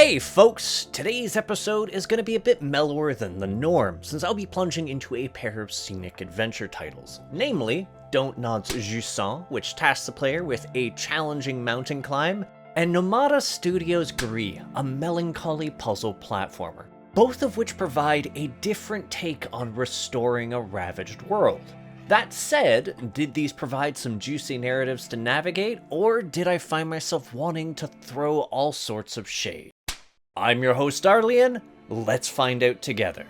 Hey folks! Today's episode is going to be a bit mellower than the norm, since I'll be plunging into a pair of scenic adventure titles. Namely, Don't Nod's Jusant, which tasks the player with a challenging mountain climb, and Nomada Studios' Gris, a melancholy puzzle platformer, both of which provide a different take on restoring a ravaged world. That said, did these provide some juicy narratives to navigate, or did I find myself wanting to throw all sorts of shade? I'm your host Arlian, let's find out together.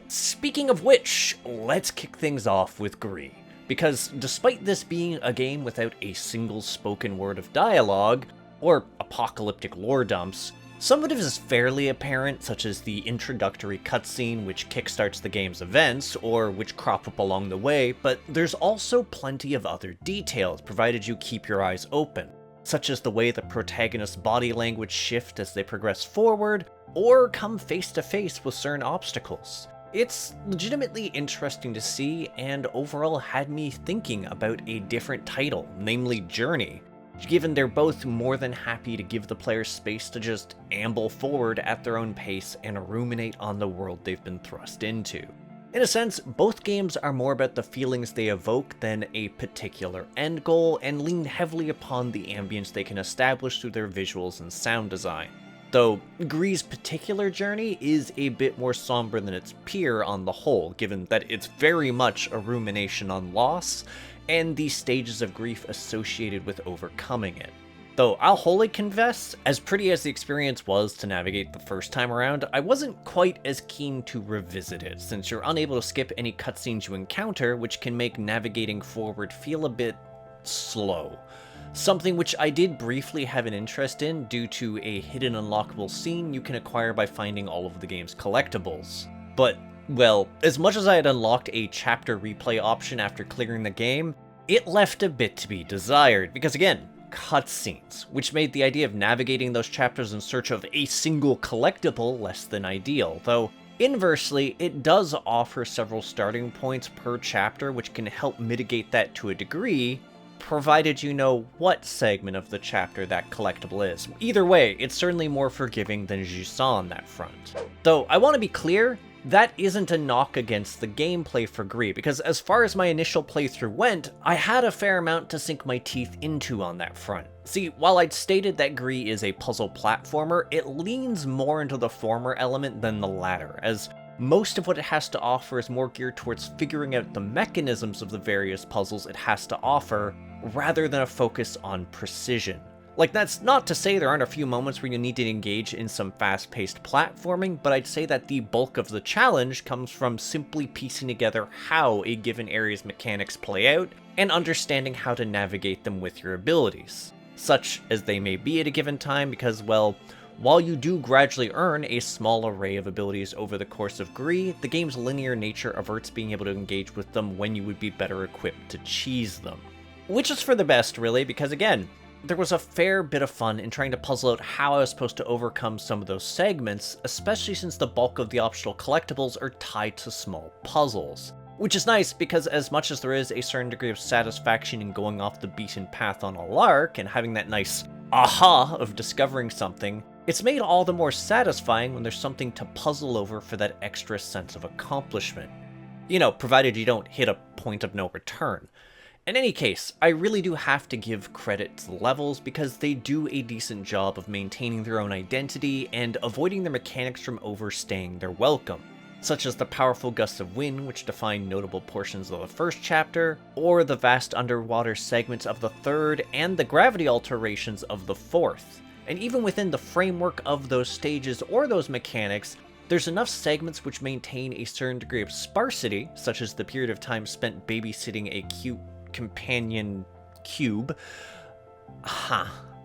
Speaking of which, let's kick things off with Gris, because despite this being a game without a single spoken word of dialogue, or apocalyptic lore dumps, some of it is fairly apparent, such as the introductory cutscene which kickstarts the game's events, or which crop up along the way, but there's also plenty of other details, provided you keep your eyes open, such as the way the protagonist's body language shift as they progress forward, or come face to face with certain obstacles. It's legitimately interesting to see, and overall had me thinking about a different title, namely Journey, given they're both more than happy to give the player space to just amble forward at their own pace and ruminate on the world they've been thrust into. In a sense, both games are more about the feelings they evoke than a particular end goal, and lean heavily upon the ambience they can establish through their visuals and sound design. Though Gris' particular journey is a bit more somber than its peer on the whole, given that it's very much a rumination on loss, and the stages of grief associated with overcoming it. Though I'll wholly confess, as pretty as the experience was to navigate the first time around, I wasn't quite as keen to revisit it, since you're unable to skip any cutscenes you encounter, which can make navigating forward feel a bit slow. Something which I did briefly have an interest in due to a hidden unlockable scene you can acquire by finding all of the game's collectibles. But, well, as much as I had unlocked a chapter replay option after clearing the game, it left a bit to be desired, because again, cutscenes, which made the idea of navigating those chapters in search of a single collectible less than ideal, though inversely, it does offer several starting points per chapter which can help mitigate that to a degree, provided you know what segment of the chapter that collectible is. Either way, it's certainly more forgiving than Jusant on that front. Though, I want to be clear, that isn't a knock against the gameplay for Gris, because as far as my initial playthrough went, I had a fair amount to sink my teeth into on that front. See, while I'd stated that Gris is a puzzle platformer, it leans more into the former element than the latter, as most of what it has to offer is more geared towards figuring out the mechanisms of the various puzzles it has to offer, rather than a focus on precision. Like, that's not to say there aren't a few moments where you need to engage in some fast-paced platforming, but I'd say that the bulk of the challenge comes from simply piecing together how a given area's mechanics play out, and understanding how to navigate them with your abilities, such as they may be at a given time, because, well, while you do gradually earn a small array of abilities over the course of Gris, the game's linear nature averts being able to engage with them when you would be better equipped to cheese them. Which is for the best, really, because again, there was a fair bit of fun in trying to puzzle out how I was supposed to overcome some of those segments, especially since the bulk of the optional collectibles are tied to small puzzles. Which is nice, because as much as there is a certain degree of satisfaction in going off the beaten path on a lark and having that nice aha of discovering something, it's made all the more satisfying when there's something to puzzle over for that extra sense of accomplishment. You know, provided you don't hit a point of no return. In any case, I really do have to give credit to the levels, because they do a decent job of maintaining their own identity and avoiding their mechanics from overstaying their welcome, such as the powerful gusts of wind which define notable portions of the first chapter, or the vast underwater segments of the third, and the gravity alterations of the fourth. And even within the framework of those stages or those mechanics, there's enough segments which maintain a certain degree of sparsity, such as the period of time spent babysitting a cute companion cube,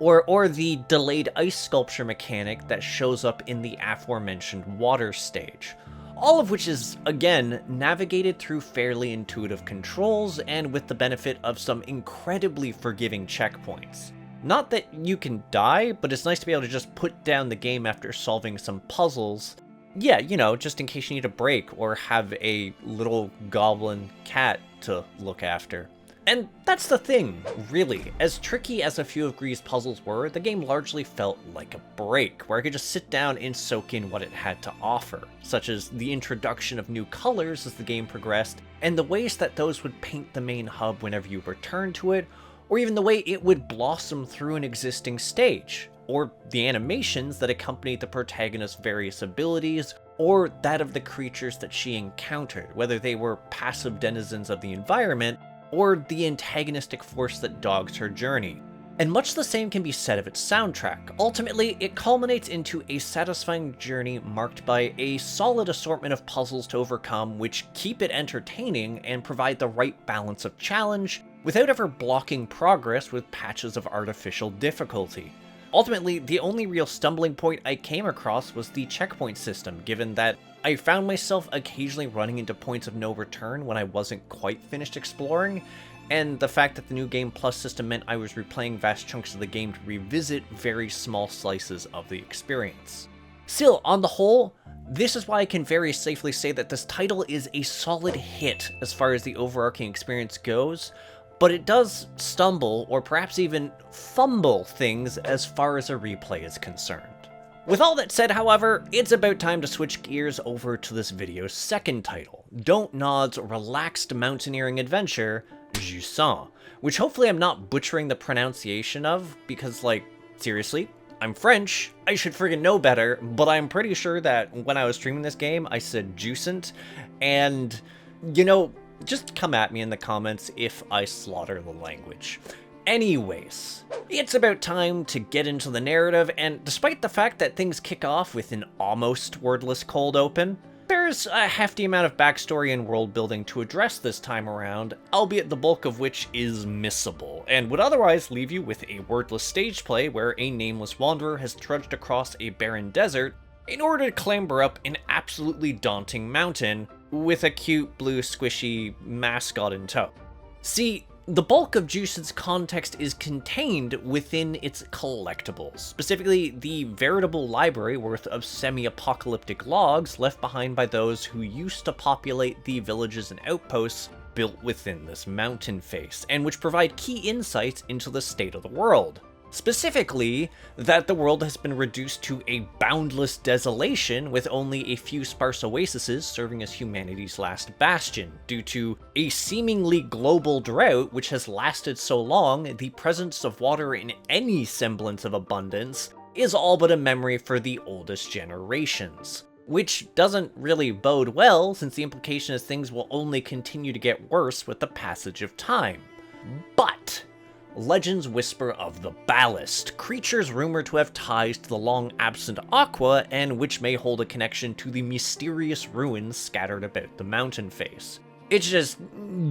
or the delayed ice sculpture mechanic that shows up in the aforementioned water stage. All of which is, again, navigated through fairly intuitive controls and with the benefit of some incredibly forgiving checkpoints. Not that you can die, but it's nice to be able to just put down the game after solving some puzzles. Yeah, you know, just in case you need a break or have a little goblin cat to look after. And that's the thing, really. As tricky as a few of Gris' puzzles were, the game largely felt like a break, where I could just sit down and soak in what it had to offer, such as the introduction of new colors as the game progressed, and the ways that those would paint the main hub whenever you return to it, or even the way it would blossom through an existing stage, or the animations that accompanied the protagonist's various abilities, or that of the creatures that she encountered, whether they were passive denizens of the environment, or the antagonistic force that dogs her journey. And much the same can be said of its soundtrack. Ultimately, it culminates into a satisfying journey marked by a solid assortment of puzzles to overcome which keep it entertaining and provide the right balance of challenge, without ever blocking progress with patches of artificial difficulty. Ultimately, the only real stumbling point I came across was the checkpoint system, given that I found myself occasionally running into points of no return when I wasn't quite finished exploring, and the fact that the new Game Plus system meant I was replaying vast chunks of the game to revisit very small slices of the experience. Still, on the whole, this is why I can very safely say that this title is a solid hit as far as the overarching experience goes, but it does stumble, or perhaps even fumble things as far as a replay is concerned. With all that said, however, it's about time to switch gears over to this video's second title, Don't Nod's relaxed mountaineering adventure, Jusant, which hopefully I'm not butchering the pronunciation of, because, like, seriously, I'm French, I should friggin' know better, but I'm pretty sure that when I was streaming this game, I said Jusant, and, you know, just come at me in the comments if I slaughter the language. Anyways, it's about time to get into the narrative, and despite the fact that things kick off with an almost wordless cold open, there's a hefty amount of backstory and world building to address this time around, albeit the bulk of which is missable, and would otherwise leave you with a wordless stage play where a nameless wanderer has trudged across a barren desert in order to clamber up an absolutely daunting mountain with a cute blue squishy mascot in tow. See, the bulk of Jusant's context is contained within its collectibles, specifically the veritable library worth of semi-apocalyptic logs left behind by those who used to populate the villages and outposts built within this mountain face, and which provide key insights into the state of the world. Specifically, that the world has been reduced to a boundless desolation with only a few sparse oases serving as humanity's last bastion. Due to a seemingly global drought which has lasted so long, the presence of water in any semblance of abundance is all but a memory for the oldest generations. Which doesn't really bode well, since the implication is things will only continue to get worse with the passage of time. But legends whisper of the Ballast, creatures rumored to have ties to the long-absent Aqua, and which may hold a connection to the mysterious ruins scattered about the mountain face. It's just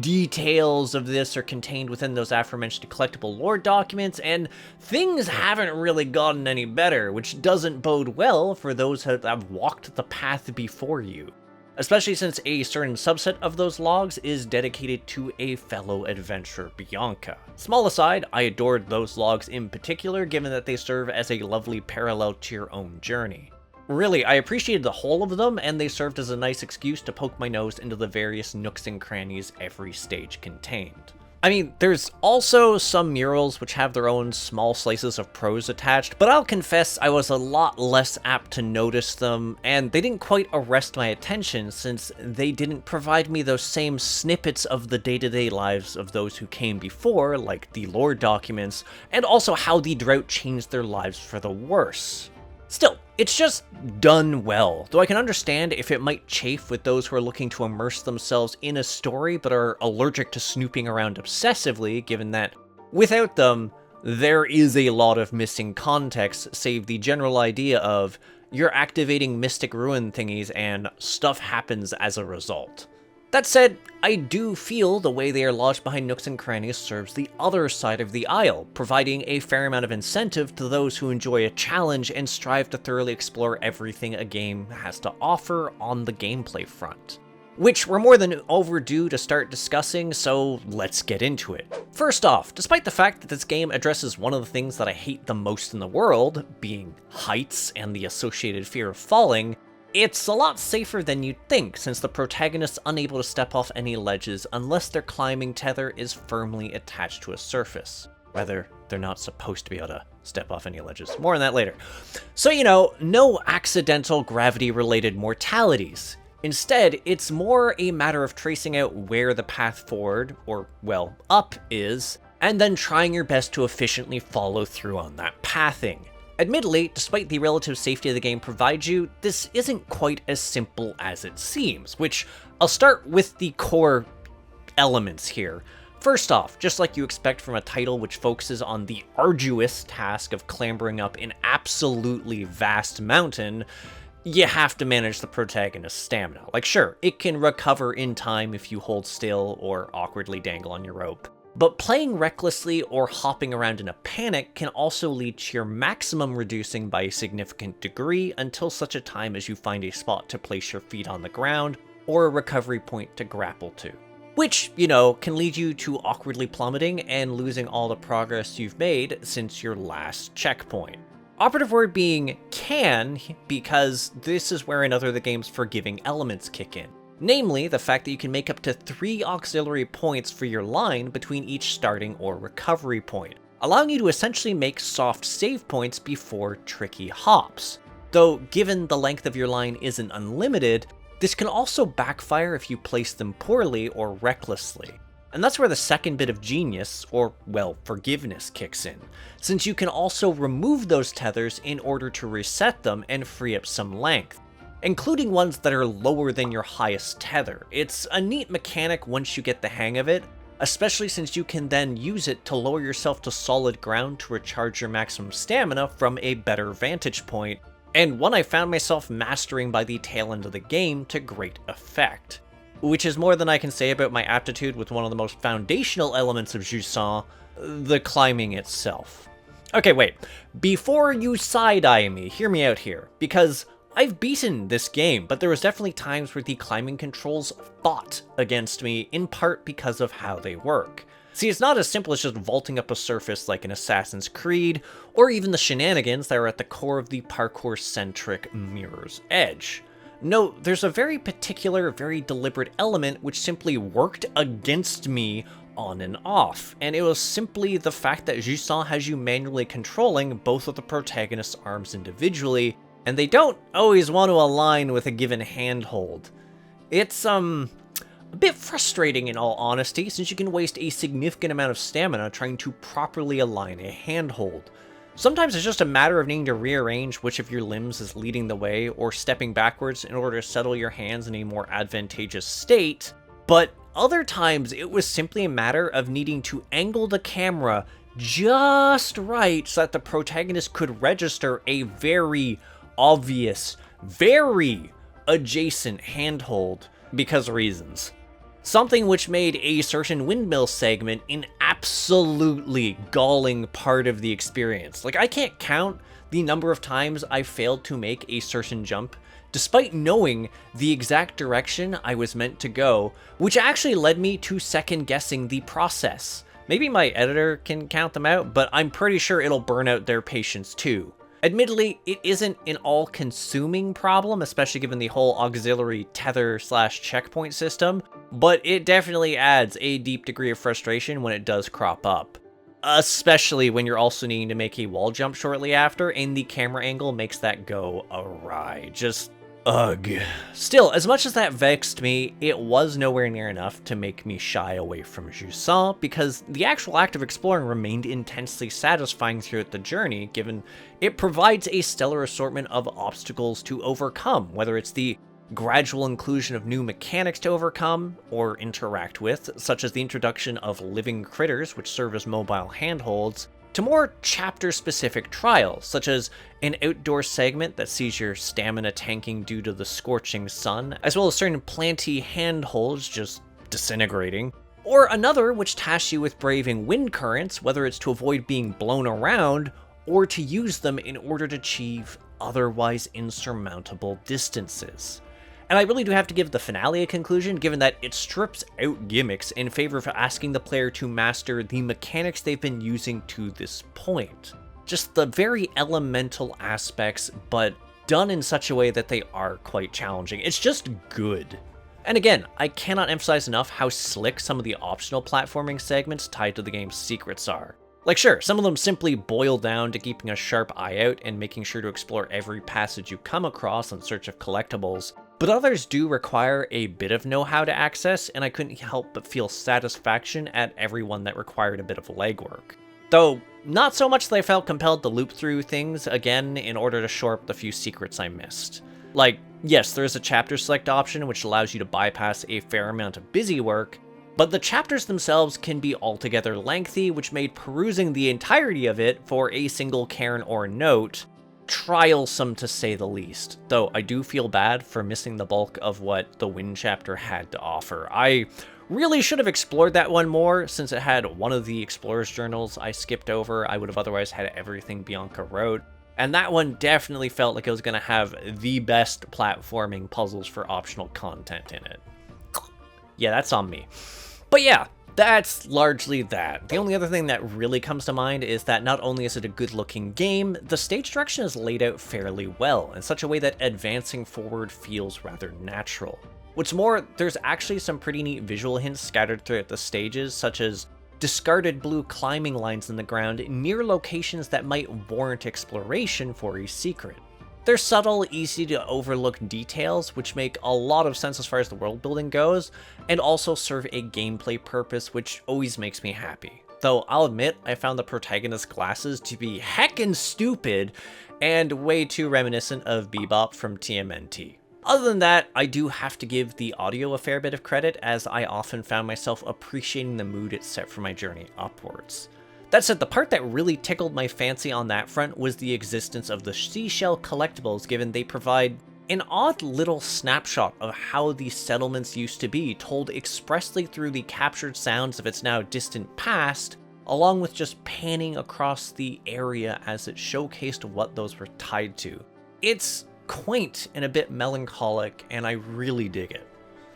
details of this are contained within those aforementioned collectible lore documents, and things haven't really gotten any better, which doesn't bode well for those that have walked the path before you. Especially since a certain subset of those logs is dedicated to a fellow adventurer, Bianca. Small aside, I adored those logs in particular, given that they serve as a lovely parallel to your own journey. Really, I appreciated the whole of them, and they served as a nice excuse to poke my nose into the various nooks and crannies every stage contained. I mean, there's also some murals which have their own small slices of prose attached, but I'll confess I was a lot less apt to notice them, and they didn't quite arrest my attention since they didn't provide me those same snippets of the day-to-day lives of those who came before, like the lore documents, and also how the drought changed their lives for the worse. Still, it's just done well, though I can understand if it might chafe with those who are looking to immerse themselves in a story but are allergic to snooping around obsessively, given that without them, there is a lot of missing context, save the general idea of you're activating mystic ruin thingies and stuff happens as a result. That said, I do feel the way they are lodged behind nooks and crannies serves the other side of the aisle, providing a fair amount of incentive to those who enjoy a challenge and strive to thoroughly explore everything a game has to offer on the gameplay front. Which we're more than overdue to start discussing, so let's get into it. First off, despite the fact that this game addresses one of the things that I hate the most in the world, being heights and the associated fear of falling, It's a lot safer than you'd think, since the protagonist's unable to step off any ledges unless their climbing tether is firmly attached to a surface. Rather, they're not supposed to be able to step off any ledges. More on that later. So, no accidental gravity-related mortalities. Instead, it's more a matter of tracing out where the path forward, or, well, up is, and then trying your best to efficiently follow through on that pathing. Admittedly, despite the relative safety the game provides you, this isn't quite as simple as it seems, which I'll start with the core elements here. First off, just like you expect from a title which focuses on the arduous task of clambering up an absolutely vast mountain, you have to manage the protagonist's stamina. Like, sure, it can recover in time if you hold still or awkwardly dangle on your rope. But playing recklessly or hopping around in a panic can also lead to your maximum reducing by a significant degree until such a time as you find a spot to place your feet on the ground or a recovery point to grapple to. Which, can lead you to awkwardly plummeting and losing all the progress you've made since your last checkpoint. Operative word being can, because this is where another of the game's forgiving elements kick in. Namely, the fact that you can make up to 3 auxiliary points for your line between each starting or recovery point, allowing you to essentially make soft save points before tricky hops. Though, given the length of your line isn't unlimited, this can also backfire if you place them poorly or recklessly. And that's where the second bit of genius, or, well, forgiveness, kicks in, since you can also remove those tethers in order to reset them and free up some length, including ones that are lower than your highest tether. It's a neat mechanic once you get the hang of it, especially since you can then use it to lower yourself to solid ground to recharge your maximum stamina from a better vantage point, and one I found myself mastering by the tail end of the game to great effect. Which is more than I can say about my aptitude with one of the most foundational elements of Jusant, the climbing itself. Okay, wait. Before you side-eye me, hear me out here, because I've beaten this game, but there was definitely times where the climbing controls fought against me, in part because of how they work. See, it's not as simple as just vaulting up a surface like in Assassin's Creed, or even the shenanigans that are at the core of the parkour-centric Mirror's Edge. No, there's a very particular, very deliberate element which simply worked against me on and off, and it was simply the fact that Jusant has you manually controlling both of the protagonist's arms individually, and they don't always want to align with a given handhold. It's, a bit frustrating in all honesty, since you can waste a significant amount of stamina trying to properly align a handhold. Sometimes it's just a matter of needing to rearrange which of your limbs is leading the way or stepping backwards in order to settle your hands in a more advantageous state, but other times it was simply a matter of needing to angle the camera just right so that the protagonist could register a very obvious, very adjacent handhold because of reasons. Something which made a certain windmill segment an absolutely galling part of the experience. Like, I can't count the number of times I failed to make a certain jump, despite knowing the exact direction I was meant to go, which actually led me to second guessing the process. Maybe my editor can count them out, but I'm pretty sure it'll burn out their patience too. Admittedly, it isn't an all-consuming problem, especially given the whole auxiliary tether/checkpoint system, but it definitely adds a deep degree of frustration when it does crop up. Especially when you're also needing to make a wall jump shortly after, and the camera angle makes that go awry. Just, ugh. Still, as much as that vexed me, it was nowhere near enough to make me shy away from Jusant, because the actual act of exploring remained intensely satisfying throughout the journey, given it provides a stellar assortment of obstacles to overcome, whether it's the gradual inclusion of new mechanics to overcome or interact with, such as the introduction of living critters which serve as mobile handholds, to more chapter-specific trials, such as an outdoor segment that sees your stamina tanking due to the scorching sun, as well as certain planty handholds just disintegrating, or another which tasks you with braving wind currents, whether it's to avoid being blown around, or to use them in order to achieve otherwise insurmountable distances. And I really do have to give the finale a conclusion, given that it strips out gimmicks in favor of asking the player to master the mechanics they've been using to this point. Just the very elemental aspects, but done in such a way that they are quite challenging. It's just good. And again, I cannot emphasize enough how slick some of the optional platforming segments tied to the game's secrets are. Like sure, some of them simply boil down to keeping a sharp eye out and making sure to explore every passage you come across in search of collectibles, but others do require a bit of know-how to access, and I couldn't help but feel satisfaction at every one that required a bit of legwork. Though, not so much that I felt compelled to loop through things again in order to shore up the few secrets I missed. Like, yes, there is a chapter select option which allows you to bypass a fair amount of busy work, but the chapters themselves can be altogether lengthy, which made perusing the entirety of it for a single cairn or note trialsome to say the least, though I do feel bad for missing the bulk of what the Wind chapter had to offer. I really should have explored that one more, since it had one of the explorer's journals I skipped over. I would have otherwise had everything Bianca wrote, and that one definitely felt like it was going to have the best platforming puzzles for optional content in it. Yeah, that's on me. But yeah, that's largely that. The only other thing that really comes to mind is that not only is it a good-looking game, the stage direction is laid out fairly well, in such a way that advancing forward feels rather natural. What's more, there's actually some pretty neat visual hints scattered throughout the stages, such as discarded blue climbing lines in the ground near locations that might warrant exploration for a secret. They're subtle, easy to overlook details, which make a lot of sense as far as the world building goes, and also serve a gameplay purpose, which always makes me happy. Though I'll admit, I found the protagonist's glasses to be heckin' stupid, and way too reminiscent of Bebop from TMNT. Other than that, I do have to give the audio a fair bit of credit, as I often found myself appreciating the mood it set for my journey upwards. That said, the part that really tickled my fancy on that front was the existence of the seashell collectibles, given they provide an odd little snapshot of how these settlements used to be, told expressly through the captured sounds of its now distant past, along with just panning across the area as it showcased what those were tied to. It's quaint and a bit melancholic, and I really dig it.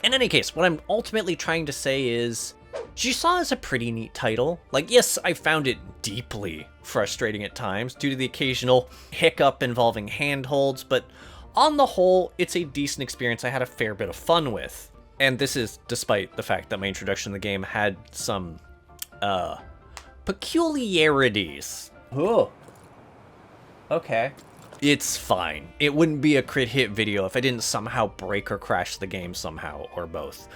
In any case, what I'm ultimately trying to say is, Jusant is a pretty neat title. Like, yes, I found it deeply frustrating at times due to the occasional hiccup involving handholds, but on the whole, it's a decent experience I had a fair bit of fun with. And this is despite the fact that my introduction to the game had some, peculiarities. Oh. Okay. It's fine. It wouldn't be a crit hit video if I didn't somehow break or crash the game somehow, or both.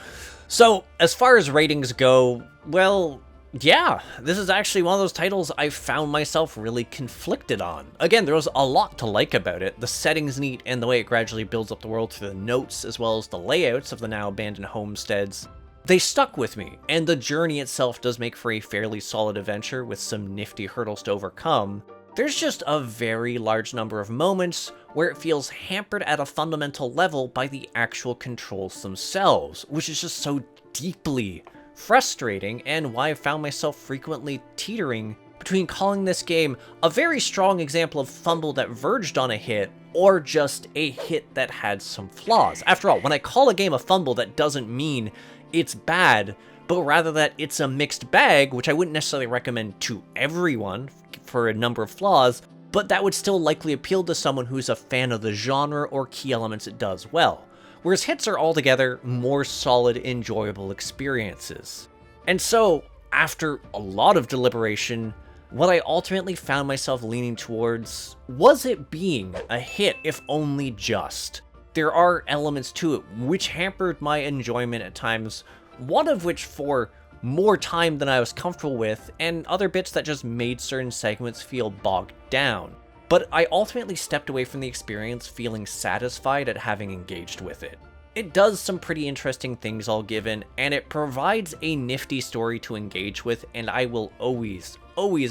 So, as far as ratings go, well, yeah, this is actually one of those titles I found myself really conflicted on. Again, there was a lot to like about it. The setting's neat, and the way it gradually builds up the world through the notes, as well as the layouts of the now abandoned homesteads. They stuck with me, and the journey itself does make for a fairly solid adventure with some nifty hurdles to overcome. There's just a very large number of moments where it feels hampered at a fundamental level by the actual controls themselves, which is just so deeply frustrating, and why I found myself frequently teetering between calling this game a very strong example of fumble that verged on a hit, or just a hit that had some flaws. After all, when I call a game a fumble, that doesn't mean it's bad, but rather that it's a mixed bag, which I wouldn't necessarily recommend to everyone for a number of flaws, but that would still likely appeal to someone who's a fan of the genre or key elements it does well, whereas hits are altogether more solid, enjoyable experiences. And so, after a lot of deliberation, what I ultimately found myself leaning towards was it being a hit, if only just. There are elements to it which hampered my enjoyment at times, one of which for more time than I was comfortable with, and other bits that just made certain segments feel bogged down. But I ultimately stepped away from the experience feeling satisfied at having engaged with it. It does some pretty interesting things, all given, and it provides a nifty story to engage with, and I will always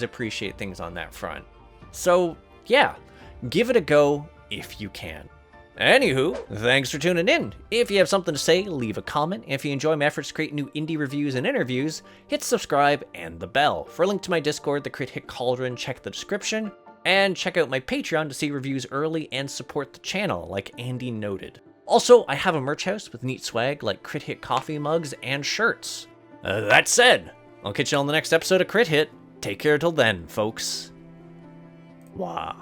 appreciate things on that front. So yeah, give it a go if you can. Anywho, thanks for tuning in. If you have something to say, leave a comment. If you enjoy my efforts to create new indie reviews and interviews, hit subscribe and the bell. For a link to my Discord, the Crit Hit Cauldron, check the description. And check out my Patreon to see reviews early and support the channel, like Andy noted. Also, I have a merch house with neat swag like Crit Hit coffee mugs and shirts. That said, I'll catch you on the next episode of Crit Hit. Take care till then, folks. Wah.